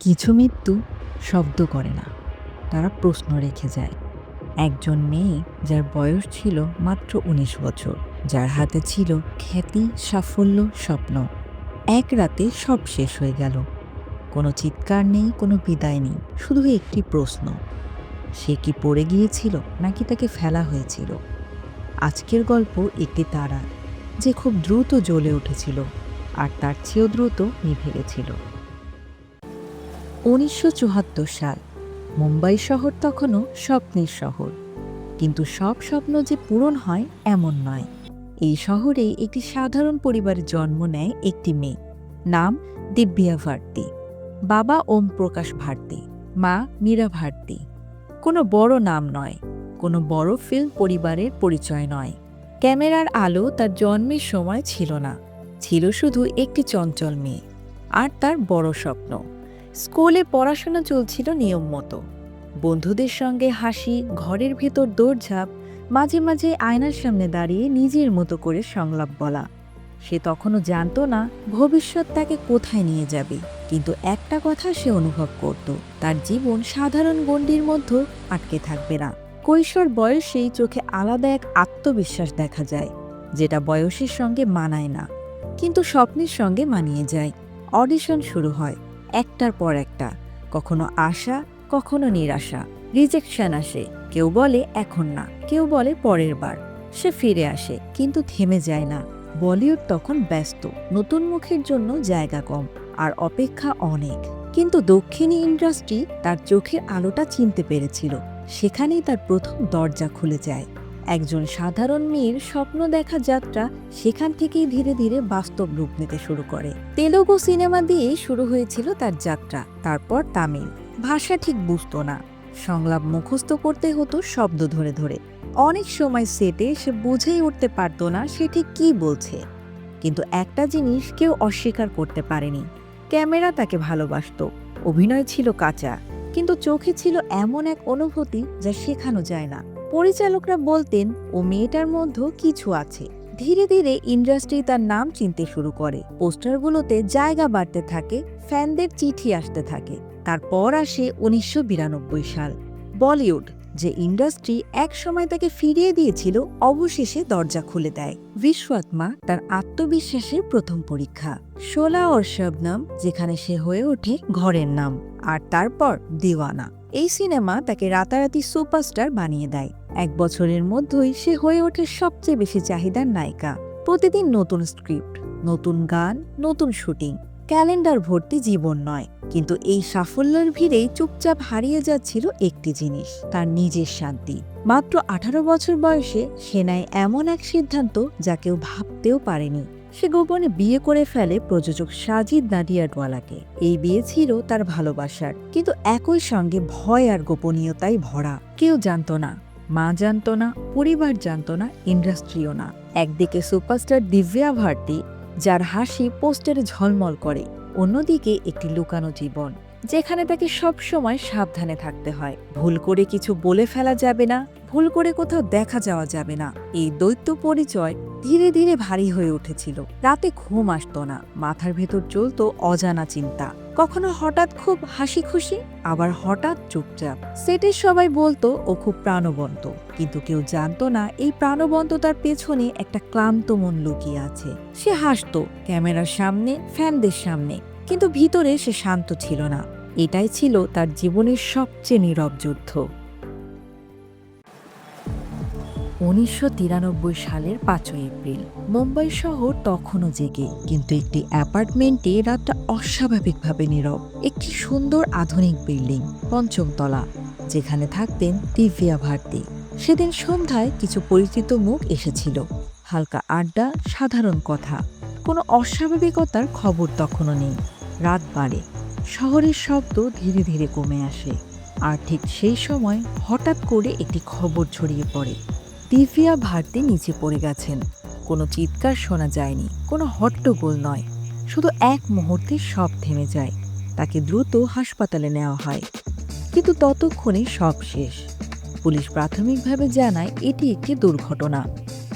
কিছু মৃত্যু শব্দ করে না, তারা প্রশ্ন রেখে যায়। একজন মেয়ে যার বয়স ছিল মাত্র ১৯ বছর, যার হাতে ছিল খ্যাতি, সাফল্য, স্বপ্ন, এক রাতে সব শেষ হয়ে গেল। কোনো চিৎকার নেই, কোনো বিদায় নেই, শুধু একটি প্রশ্ন: সে কি পড়ে গিয়েছিল নাকি তাকে ফেলা হয়েছিল? আজকের গল্প একটি তারা, যে খুব দ্রুত জ্বলে উঠেছিল আর তার চেয়েও দ্রুত নিভে গেছিল। ১৯৭৪ সাল। মুম্বাই শহর তখনও স্বপ্নের শহর, কিন্তু সব স্বপ্ন যে পূরণ হয় এমন নয়। এই শহরে একটি সাধারণ পরিবারে জন্ম নেয় একটি মেয়ে, নাম দিব্যা ভারতী। বাবা ওম প্রকাশ ভারতী, মা মীরা ভারতী। কোনো বড় নাম নয়, কোনো বড় ফিল্ম পরিবারের পরিচয় নয়। ক্যামেরার আলো তার জন্মের সময় ছিল না, ছিল শুধু একটি চঞ্চল মেয়ে আর তার বড় স্বপ্ন। স্কুলে পড়াশোনা চলছিল নিয়ম মতো, বন্ধুদের সঙ্গে হাসি, ঘরের ভেতর দৌড়ঝাঁপ, মাঝে মাঝে আয়নার সামনে দাঁড়িয়ে নিজের মতো করে সংলাপ বলা। সে তখনও জানত না ভবিষ্যৎ তাকে কোথায় নিয়ে যাবে, কিন্তু একটা কথা সে অনুভব করত: তার জীবন সাধারণ গণ্ডির মধ্যে আটকে থাকবে না। কৈশোর বয়সেই চোখে আলাদা এক আত্মবিশ্বাস দেখা যায়, যেটা বয়সের সঙ্গে মানায় না, কিন্তু স্বপ্নের সঙ্গে মানিয়ে যায়। অডিশন শুরু হয়, একটার পর একটা, কখনো আশা, কখনো নিরাশা। রিজেকশন আসে, কেউ বলে এখন না, কেউ বলে পরের বার। সে ফিরে আসে, কিন্তু থেমে যায় না। বলিউড তখন ব্যস্ত, নতুন মুখের জন্য জায়গা কম আর অপেক্ষা অনেক। কিন্তু দক্ষিণী ইন্ডাস্ট্রি তার চোখের আলোটা চিনতে পেরেছিল। সেখানেই তার প্রথম দরজা খুলে যায়। একজন সাধারণ মেয়ের স্বপ্ন দেখা যাত্রা সেখান থেকেই ধীরে ধীরে বাস্তব রূপ নিতে শুরু করে। তেলুগু সিনেমা দিয়েই শুরু হয়েছিল তার যাত্রা, তারপর তামিল। ভাষা ঠিক বুঝতো না, সংলাপ মুখস্থ করতে হতো শব্দ ধরে ধরে। অনেক সময় সেটে সে বুঝেই উঠতে পারতো না সে ঠিক কী বলছে। কিন্তু একটা জিনিস কেউ অস্বীকার করতে পারেনি: ক্যামেরা তাকে ভালোবাসতো। অভিনয় ছিল কাঁচা, কিন্তু চোখে ছিল এমন এক অনুভূতি যা শেখানো যায় না। পরিচালকরা বলতেন ও মেয়েটার মধ্যে কিছু আছে। ধীরে ধীরে ইন্ডাস্ট্রি তার নাম চিনতে শুরু করে, পোস্টারগুলোতে জায়গা বাড়তে থাকে, ফ্যানদের চিঠি আসতে থাকে। তারপর আসে ১৯৯২ সাল। বলিউড, যে ইন্ডাস্ট্রি এক সময় তাকে ফিরিয়ে দিয়েছিল, অবশেষে দরজা খুলে দেয়। বিশ্বআত্মা তার আত্মবিশ্বাসের প্রথম পরীক্ষা। শোলা और শবনম, যেখানে সে হয়ে ওঠে ঘরের নাম। আর তারপর দিওয়ানা। এই সিনেমা তাকে রাতারাতি সুপারস্টার বানিয়ে দেয়। এক বছরের মধ্যেই সে হয়ে ওঠে সবচেয়ে বেশি চাহিদার নায়িকা। প্রতিদিন নতুন স্ক্রিপ্ট, নতুন গান, নতুন শুটিং, ক্যালেন্ডার ভর্তি জীবন নয়। কিন্তু এই সাফল্যের ভিড়েই চুপচাপ হারিয়ে যাচ্ছিল একটি জিনিস: তার নিজের শান্তি। মাত্র ১৮ বছর বয়সে সে নেয় এমন এক সিদ্ধান্ত যা কেউ ভাবতেও পারেনি। সে গোপনে বিয়ে করে ফেলে প্রযোজক সাজিদ নাডিয়াডওয়ালাকে। এই বিয়ে ছিল তার ভালোবাসার, কিন্তু একই সঙ্গে ভয় আর গোপনীয়তায় ভরা। কেউ জানতো না, মা জানতো না, পরিবার জানতো না, ইন্ডাস্ট্রিও না। একদিকে সুপারস্টার দিব্যা ভারতী, যার হাসি পোস্টারে ঝলমল করে; অন্যদিকে একটি লুকানো জীবন, যেখানে তাকে সব সময় সাবধানে থাকতে হয়। ভুল করে কিছু বলে ফেলা যাবে না, ভুল করে কোথাও দেখা যাওয়া যাবে না। এই দ্বৈত পরিচয় ধীরে ধীরে ভারী হয়ে উঠেছিল। রাতে ঘুম আসতো না, মাথার ভেতর চলতো অজানা চিন্তা। কখনো হঠাৎ খুব হাসি খুশি, আবার হঠাৎ চুপচাপ। সেটের সবাই বলতো ও খুব প্রাণবন্ত, কিন্তু কেউ জানতো না এই প্রাণবন্ততার পেছনে একটা ক্লান্ত মন লুকিয়ে আছে। সে হাসতো ক্যামেরার সামনে, ফ্যানদের সামনে, কিন্তু ভিতরে সে শান্ত ছিল না। এটাই ছিল তার জীবনের সবচেয়ে নীরব যুদ্ধ। ১৯৯৩ সালের ৫ই এপ্রিল। মুম্বাই শহর তখনও জেগে, কিন্তু একটি অ্যাপার্টমেন্টে রাতটা অস্বাভাবিকভাবে নীরব। একটি সুন্দর আধুনিক বিল্ডিং, ৫ম তলা, যেখানে থাকতেন দিব্যা ভারতী। সেদিন সন্ধ্যায় কিছু পরিচিত মুখ এসেছিল। হালকা আড্ডা, সাধারণ কথা, কোনো অস্বাভাবিকতার খবর তখনও নেই। রাত বাড়ে, শহরের শব্দ ধীরে ধীরে কমে আসে, আর ঠিক সেই সময় হঠাৎ করে একটি খবর ছড়িয়ে পড়ে: দিব্যা ভারতী নিচে পড়ে গেছেন। কোনো চিৎকার শোনা যায়নি, কোনো হট্টগোল নয়, শুধু এক মুহূর্তে সব থেমে যায়। তাকে দ্রুত হাসপাতালে নেওয়া হয়, কিন্তু ততক্ষণে সব শেষ। পুলিশ প্রাথমিকভাবে জানায় এটি একটি দুর্ঘটনা,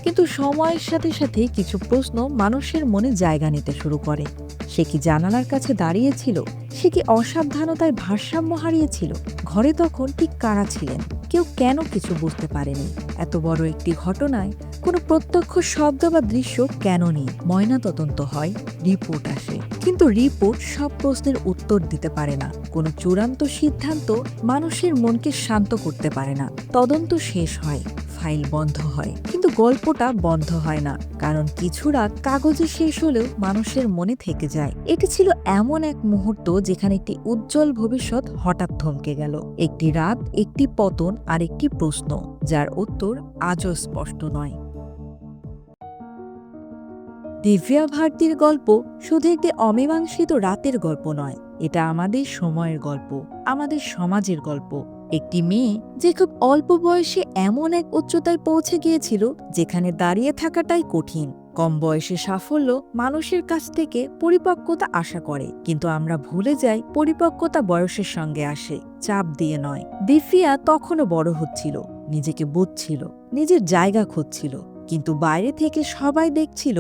কিন্তু সময়ের সাথে সাথে কিছু প্রশ্ন মানুষের মনে জায়গা নিতে শুরু করে। সে কি জানালার কাছে দাঁড়িয়েছিল? সে কি অসাবধানতায় ভারসাম্য হারিয়েছিল? ঘরে তখন ঠিক কারা ছিলেন? কেউ কেন কিছু বুঝতে পারেনি? এত বড় একটি ঘটনায় কোনো প্রত্যক্ষ শব্দ বা দৃশ্য কেন নেই? ময়নাতদন্ত হয়, রিপোর্ট আসে, কিন্তু রিপোর্ট সব প্রশ্নের উত্তর দিতে পারে না। কোনো চূড়ান্ত সিদ্ধান্ত মানুষের মনকে শান্ত করতে পারে না। তদন্ত শেষ হয়, ফাইল বন্ধ হয়, কিন্তু গল্পটা বন্ধ হয় না, কারণ কিছু রাত কাগজে শেষ হলেও মানুষের মনে থেকে যায়। এটি ছিল এমন এক মুহূর্ত যেখানে একটি উজ্জ্বল ভবিষ্যৎ হঠাৎ থমকে গেল। একটি রাত, একটি পতন, আর একটি প্রশ্ন যার উত্তর আজও স্পষ্ট নয়। দিব্যা ভারতীর গল্প শুধু একটি অমীমাংসিত রাতের গল্প নয়, এটা আমাদের সময়ের গল্প, আমাদের সমাজের গল্প। একটি মেয়ে যে খুব অল্প বয়সে এমন এক উচ্চতায় পৌঁছে গিয়েছিল যেখানে দাঁড়িয়ে থাকাটাই কঠিন। কম বয়সে সাফল্য মানুষের কাছ থেকে পরিপক্কতা আশা করে, কিন্তু আমরা ভুলে যাই পরিপক্কতা বয়সের সঙ্গে আসে, চাপ দিয়ে নয়। দিব্যা তখনও বড় হচ্ছিল, নিজেকে বুঝছিল, নিজের জায়গা খুঁজছিল, কিন্তু বাইরে থেকে সবাই দেখছিল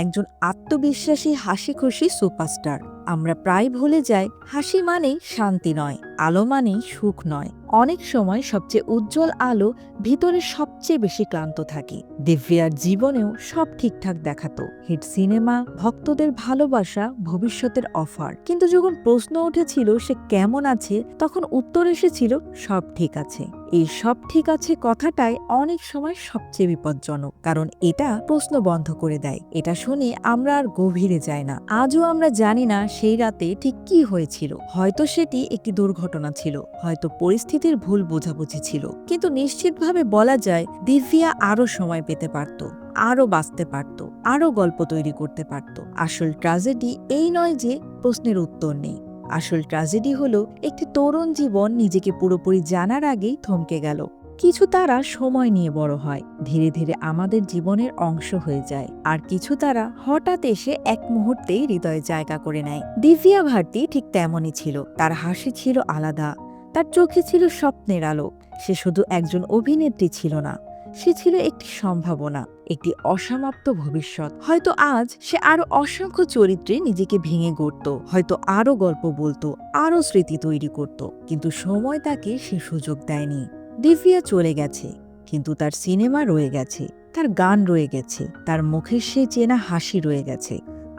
একজন আত্মবিশ্বাসী হাসিখুশি সুপারস্টার। আমরা প্রায় ভুলে যাই হাসি মানেই শান্তি নয়, আলো মানেই সুখ নয়। অনেক সময় সবচেয়ে উজ্জ্বল আলো ভিতরে সবচেয়ে বেশি ক্লান্ত থাকে। দিব্যার জীবনেও সব ঠিকঠাক দেখাতো, হিট সিনেমা, ভক্তদের ভালোবাসা, ভবিষ্যতের অফার, কিন্তু যখন প্রশ্ন উঠেছিল সে কেমন আছে, তখন উত্তর এসেছিল সব ঠিক আছে। এই সব ঠিক আছে কথাটাই অনেক সময় সবচেয়ে বিপজ্জনক, কারণ এটা প্রশ্ন বন্ধ করে দেয়। এটা শুনে আমরা আর গভীরে যাই না। আজও আমরা জানি না সেই রাতে ঠিক কি হয়েছিল। হয়তো সেটি একটি দুর্ঘটনা ছিল, হয়তো পরিস্থিতির ভুল বোঝাবুঝি ছিল, কিন্তু নিশ্চিতভাবে বলা যায় দিব্যা আরো সময় পেতে পারত, আরো বাঁচতে পারত, আরো গল্প তৈরি করতে পারত। আসল ট্র্যাজেডি এই নয় যে প্রশ্নের উত্তর নেই, আসল ট্র্যাজেডি হলো একটি তরুণ জীবন নিজেকে পুরোপুরি জানার আগেই থমকে গেল। কিছু তারা সময় নিয়ে বড় হয়, ধীরে ধীরে আমাদের জীবনের অংশ হয়ে যায়, আর কিছু তারা হঠাৎ এসে এক মুহূর্তেই হৃদয়ে জায়গা করে নেয়। দিব্যা ভারতী ঠিক তেমনই ছিল। তার হাসি ছিল আলাদা, তার চোখে ছিল স্বপ্নের আলো। সে শুধু একজন অভিনেত্রী ছিল না, সে ছিল একটি সম্ভাবনা, একটি অসমাপ্ত ভবিষ্যৎ। হয়তো আজ সে আরো অসংখ্য চরিত্রে নিজেকে ভেঙে গড়ত, হয়তো আরো গল্প বলতো, আরো স্মৃতি তৈরি করত, কিন্তু সময় তাকে সে সুযোগ দেয়নি। দিব্যা চলে গেছে, কিন্তু তার সিনেমা রয়ে গেছে, তার গান রয়ে গেছে, তার মুখের সেই চেনা হাসি রয়ে গেছে,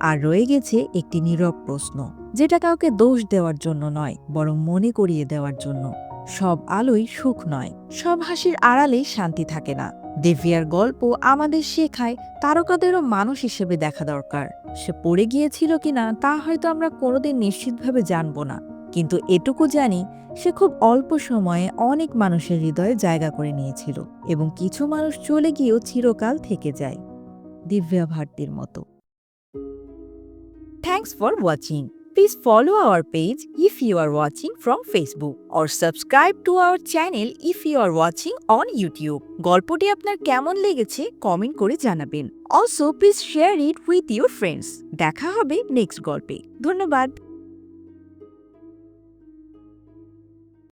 আর রয়ে গেছে একটি নীরব প্রশ্ন, যেটা কাউকে দোষ দেওয়ার জন্য নয়, বরং মনে করিয়ে দেওয়ার জন্য। সব আলোই সুখ নয়, সব হাসির আড়ালেই শান্তি থাকে না। দিব্যার গল্প আমাদের শেখায় তারকাদেরও মানুষ হিসেবে দেখা দরকার। সে পড়ে গিয়েছিল কিনা তা হয়তো আমরা কোনোদিন নিশ্চিতভাবে জানব না, কিন্তু এটুকু জানি সে খুব অল্প সময়ে অনেক মানুষের হৃদয়ে জায়গা করে নিয়েছিল, এবং কিছু মানুষ চলে গিয়েও চিরকাল থেকে যায়, দিব্যা ভারতীর মতো। Thanks for watching. Please follow our page if you are watching from Facebook, or subscribe to our channel if you are watching on YouTube. গল্পটি আপনার কেমন লেগেছে কমেন্ট করে জানাবেন। Also, please share it with your friends. দেখা হবে next গল্পে। ধন্যবাদ।